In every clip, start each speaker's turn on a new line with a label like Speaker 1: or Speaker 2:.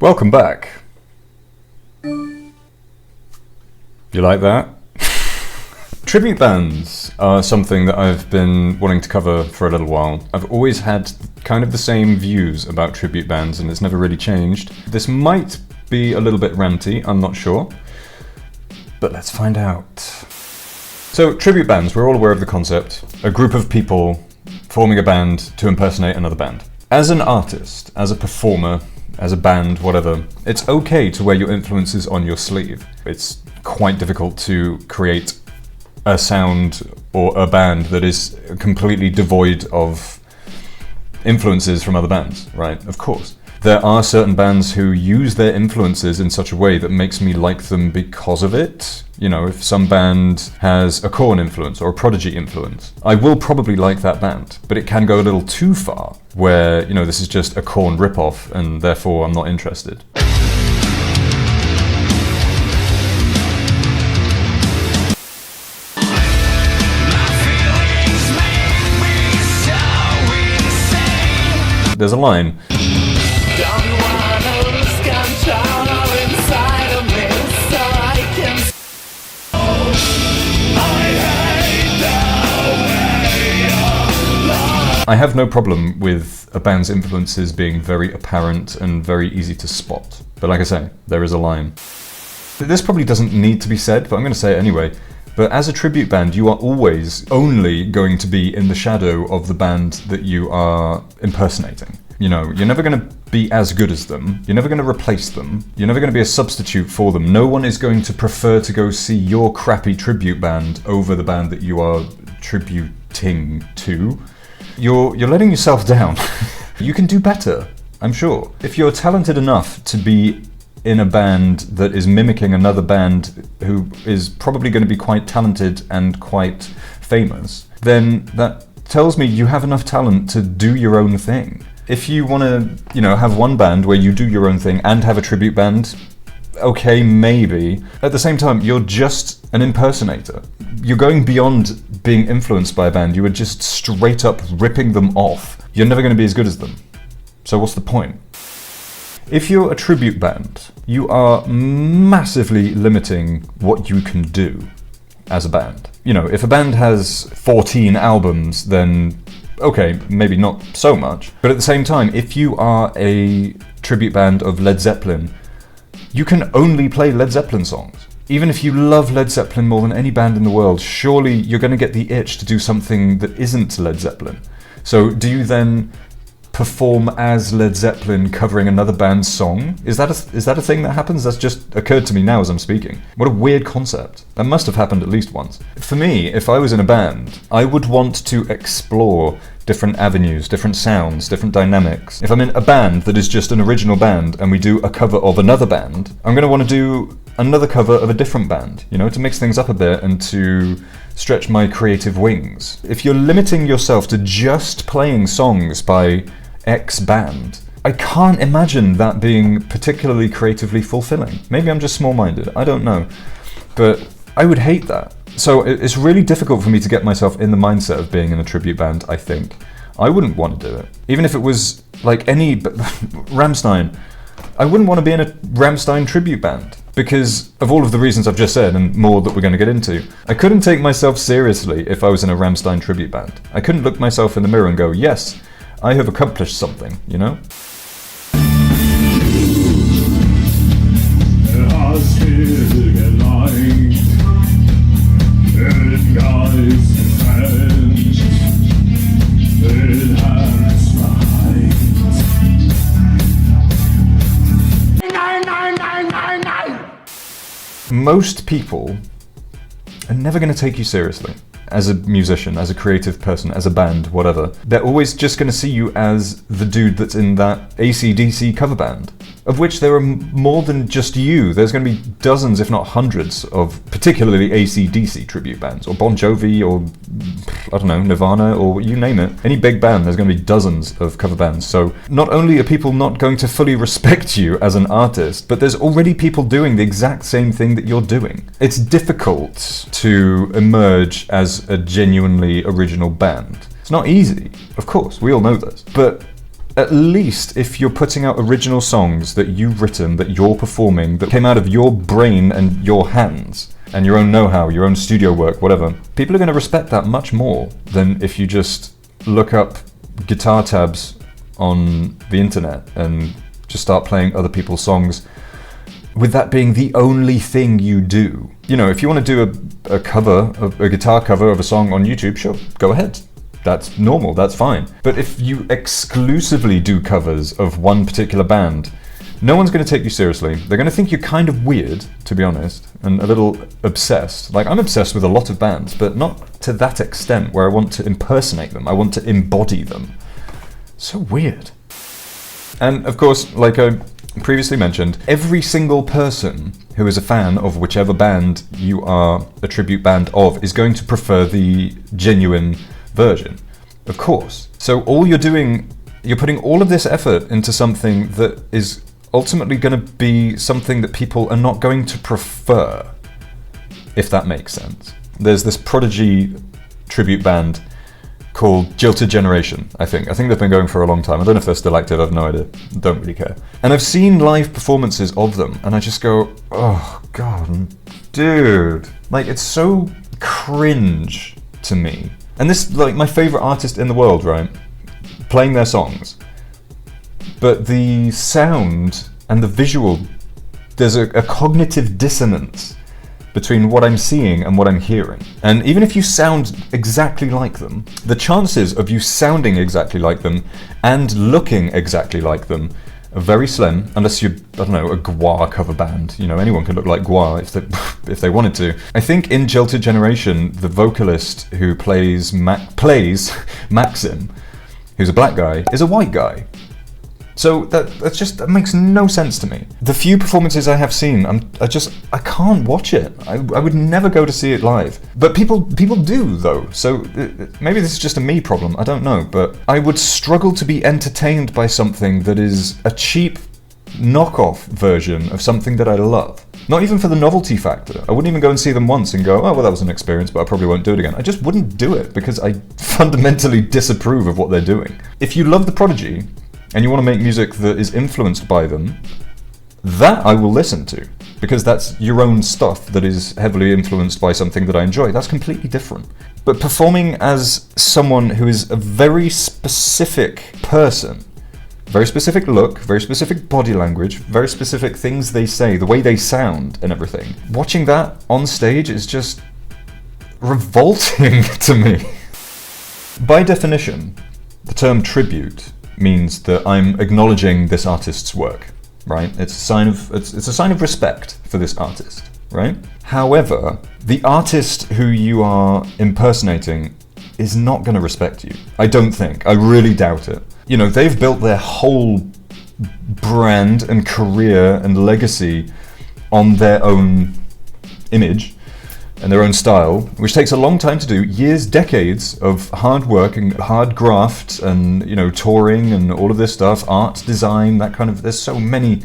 Speaker 1: Welcome back. You like that? Tribute bands are something that I've been wanting to cover for a little while. I've always had kind of the same views about tribute bands and it's never really changed. This might be a little bit ranty, I'm not sure, but let's find out. So tribute bands, we're all aware of the concept. A group of people forming a band to impersonate another band. As an artist, as a performer, as a band, whatever, it's okay to wear your influences on your sleeve. It's quite difficult to create a sound or a band that is completely devoid of influences from other bands, right? Of course. There are certain bands who use their influences in such a way that makes me like them because of it. You know, if some band has a Korn influence or a Prodigy influence, I will probably like that band, but it can go a little too far where, you know, this is just a Korn ripoff and therefore I'm not interested. There's a line. I have no problem with a band's influences being very apparent and very easy to spot. But like I say, there is a line. This probably doesn't need to be said, but I'm going to say it anyway. But as a tribute band, you are always only going to be in the shadow of the band that you are impersonating. You know, you're never going to be as good as them. You're never going to replace them. You're never going to be a substitute for them. No one is going to prefer to go see your crappy tribute band over the band that you are tributing to. You're letting yourself down. You can do better, I'm sure. If you're talented enough to be in a band that is mimicking another band who is probably going to be quite talented and quite famous, then that tells me you have enough talent to do your own thing. If you want to, you know, have one band where you do your own thing and have a tribute band, okay, maybe. At the same time, you're just an impersonator. You're going beyond being influenced by a band. You are just straight up ripping them off. You're never going to be as good as them. So what's the point? If you're a tribute band, you are massively limiting what you can do as a band. You know, if a band has 14 albums, then okay, maybe not so much. But at the same time, if you are a tribute band of Led Zeppelin, you can only play Led Zeppelin songs. Even if you love Led Zeppelin more than any band in the world, surely you're going to get the itch to do something that isn't Led Zeppelin. So do you then perform as Led Zeppelin covering another band's song? Is that a thing that happens? That's just occurred to me now as I'm speaking. What a weird concept. That must have happened at least once. For me, if I was in a band, I would want to explore different avenues, different sounds, different dynamics. If I'm in a band that is just an original band and we do a cover of another band, I'm going to want to do another cover of a different band, you know, to mix things up a bit and to stretch my creative wings. If you're limiting yourself to just playing songs by X band, I can't imagine that being particularly creatively fulfilling. Maybe I'm just small-minded, I don't know. But I would hate that. So it's really difficult for me to get myself in the mindset of being in a tribute band, I think. I wouldn't want to do it. Even if it was like any Rammstein, I wouldn't want to be in a Rammstein tribute band because of all of the reasons I've just said and more that we're going to get into. I couldn't take myself seriously if I was in a Rammstein tribute band. I couldn't look myself in the mirror and go, yes, I have accomplished something, you know? Most people are never going to take you seriously as a musician, as a creative person, as a band, whatever. They're always just going to see you as the dude that's in that AC/DC cover band, of which there are more than just you. There's going to be dozens, if not hundreds, of particularly AC/DC tribute bands, or Bon Jovi, or I don't know, Nirvana, or you name it. Any big band, there's going to be dozens of cover bands. So not only are people not going to fully respect you as an artist, but there's already people doing the exact same thing that you're doing. It's difficult to emerge as a genuinely original band. It's not easy, of course, we all know this. But At least if you're putting out original songs that you've written, that you're performing, that came out of your brain and your hands, and your own know-how, your own studio work, whatever, people are going to respect that much more than if you just look up guitar tabs on the internet and just start playing other people's songs, with that being the only thing you do. You know, if you want to do a guitar cover of a song on YouTube, sure, go ahead. That's normal, that's fine. But if you exclusively do covers of one particular band, no one's going to take you seriously. They're going to think you're kind of weird, to be honest, and a little obsessed. Like, I'm obsessed with a lot of bands, but not to that extent where I want to impersonate them. I want to embody them. So weird. And of course, like I previously mentioned, every single person who is a fan of whichever band you are a tribute band of is going to prefer the genuine version, of course. So all you're doing, you're putting all of this effort into something that is ultimately going to be something that people are not going to prefer, if that makes sense. There's this Prodigy tribute band called Jilted Generation, I think. I think they've been going for a long time. I don't know if they're still active, I have no idea. Don't really care. And I've seen live performances of them, and I just go, oh god, dude. Like, it's so cringe to me. And this, like, my favourite artist in the world, right? Playing their songs. But the sound and the visual, there's a cognitive dissonance between what I'm seeing and what I'm hearing. And even if you sound exactly like them, the chances of you sounding exactly like them and looking exactly like them are very slim, unless you're, I don't know, a Gwar cover band. You know, anyone could look like Gwar if they wanted to. I think in Jilted Generation, the vocalist who plays Maxim, who's a black guy, is a white guy. So that makes no sense to me. The few performances I have seen, I can't watch it. I would never go to see it live. But people do though. So maybe this is just a me problem. I don't know. But I would struggle to be entertained by something that is a cheap knockoff version of something that I love. Not even for the novelty factor. I wouldn't even go and see them once and go, oh well, that was an experience, but I probably won't do it again. I just wouldn't do it because I fundamentally disapprove of what they're doing. If you love the Prodigy, and you want to make music that is influenced by them, that I will listen to, because that's your own stuff that is heavily influenced by something that I enjoy. That's completely different. But performing as someone who is a very specific person, very specific look, very specific body language, very specific things they say, the way they sound and everything, watching that on stage is just revolting to me. By definition, the term tribute means that I'm acknowledging this artist's work, right? It's a sign of respect for this artist, right? However, the artist who you are impersonating is not going to respect you. I don't think. I really doubt it. You know, they've built their whole brand and career and legacy on their own image and their own style, which takes a long time to do, years, decades of hard work and hard graft and, you know, touring and all of this stuff, art, design, that kind of, there's so many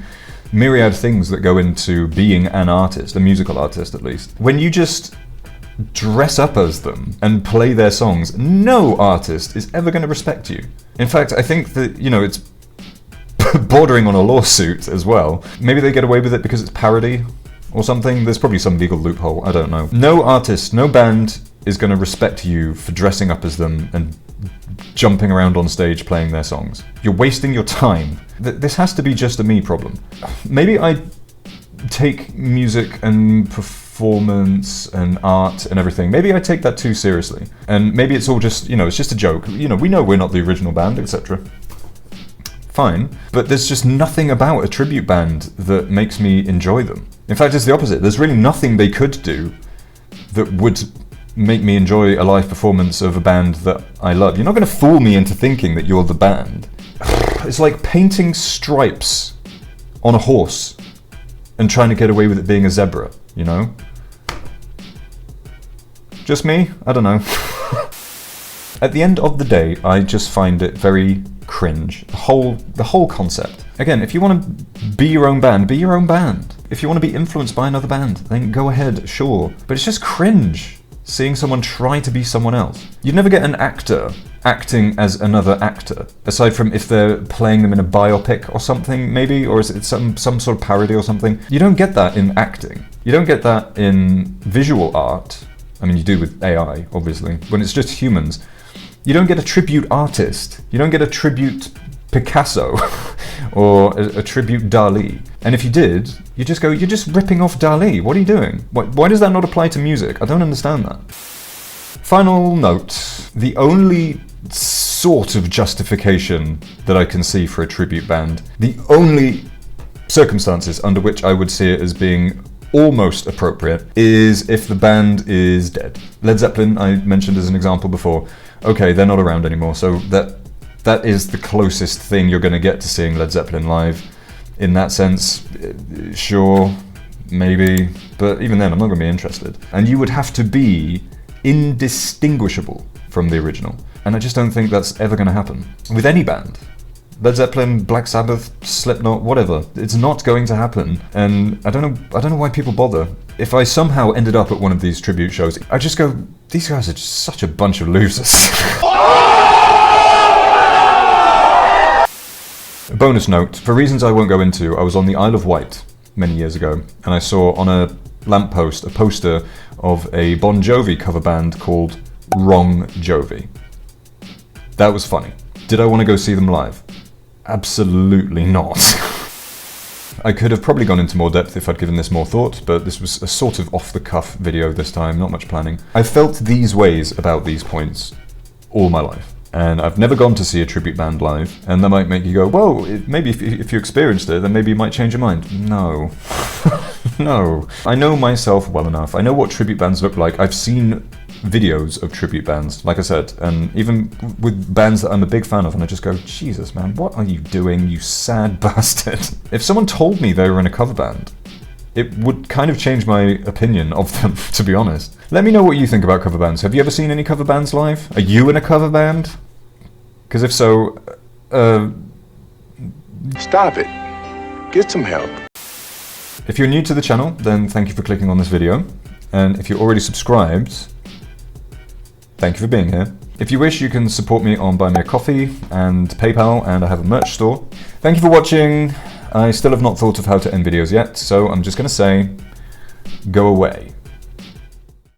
Speaker 1: myriad things that go into being an artist, a musical artist at least. When you just dress up as them and play their songs, no artist is ever going to respect you. In fact, I think that, you know, it's bordering on a lawsuit as well. Maybe they get away with it because it's parody or something. There's probably some legal loophole, I don't know. No artist, no band is going to respect you for dressing up as them and jumping around on stage playing their songs. You're wasting your time. This has to be just a me problem. Maybe I take music and performance and art and everything, maybe I take that too seriously. And maybe it's all just, you know, it's just a joke. You know, we know we're not the original band, etc. Fine, but there's just nothing about a tribute band that makes me enjoy them. In fact, it's the opposite. There's really nothing they could do that would make me enjoy a live performance of a band that I love. You're not going to fool me into thinking that you're the band. It's like painting stripes on a horse and trying to get away with it being a zebra, you know? Just me? I don't know. At the end of the day, I just find it very cringe. The whole concept. Again, if you want to be your own band, be your own band. If you want to be influenced by another band, then go ahead, sure. But it's just cringe. seeing someone try to be someone else. You'd never get an actor acting as another actor, aside from if they're playing them in a biopic or something, maybe, or is it some sort of parody or something. You don't get that in acting. You don't get that in visual art. I mean, you do with AI, obviously, when it's just humans. You don't get a tribute artist. You don't get a tribute Picasso or a tribute Dali. And if you did, you just go, you're just ripping off Dali. What are you doing? Why does that not apply to music? I don't understand that. Final note, the only sort of justification that I can see for a tribute band, the only circumstances under which I would see it as being almost appropriate is if the band is dead. Led Zeppelin, I mentioned as an example before. Okay, they're not around anymore, so that is the closest thing you're going to get to seeing Led Zeppelin live. In that sense, sure, maybe, but even then I'm not going to be interested. And you would have to be indistinguishable from the original. And I just don't think that's ever going to happen. With any band. Led Zeppelin, Black Sabbath, Slipknot, whatever. It's not going to happen. And I don't know why people bother. If I somehow ended up at one of these tribute shows, I just go, these guys are just such a bunch of losers. A bonus note, for reasons I won't go into, I was on the Isle of Wight many years ago, and I saw on a lamppost a poster of a Bon Jovi cover band called Wrong Jovi. That was funny. Did I want to go see them live? Absolutely not. I could have probably gone into more depth if I'd given this more thought, but this was a sort of off-the-cuff video this time, not much planning. I've felt these ways about these points all my life, and I've never gone to see a tribute band live, and that might make you go, well, maybe if you experienced it, then maybe you might change your mind. No. No. I know myself well enough. I know what tribute bands look like. I've seen videos of tribute bands, like I said, and even with bands that I'm a big fan of, and I just go, Jesus, man, what are you doing, you sad bastard? If someone told me they were in a cover band, it would kind of change my opinion of them, to be honest. Let me know what you think about cover bands. Have you ever seen any cover bands live? Are you in a cover band? Because if so,
Speaker 2: stop it. Get some help.
Speaker 1: If you're new to the channel, then thank you for clicking on this video. And if you're already subscribed, thank you for being here. If you wish, you can support me on Buy Me a Coffee and PayPal, and I have a merch store. Thank you for watching. I still have not thought of how to end videos yet, so I'm just going to say, go away.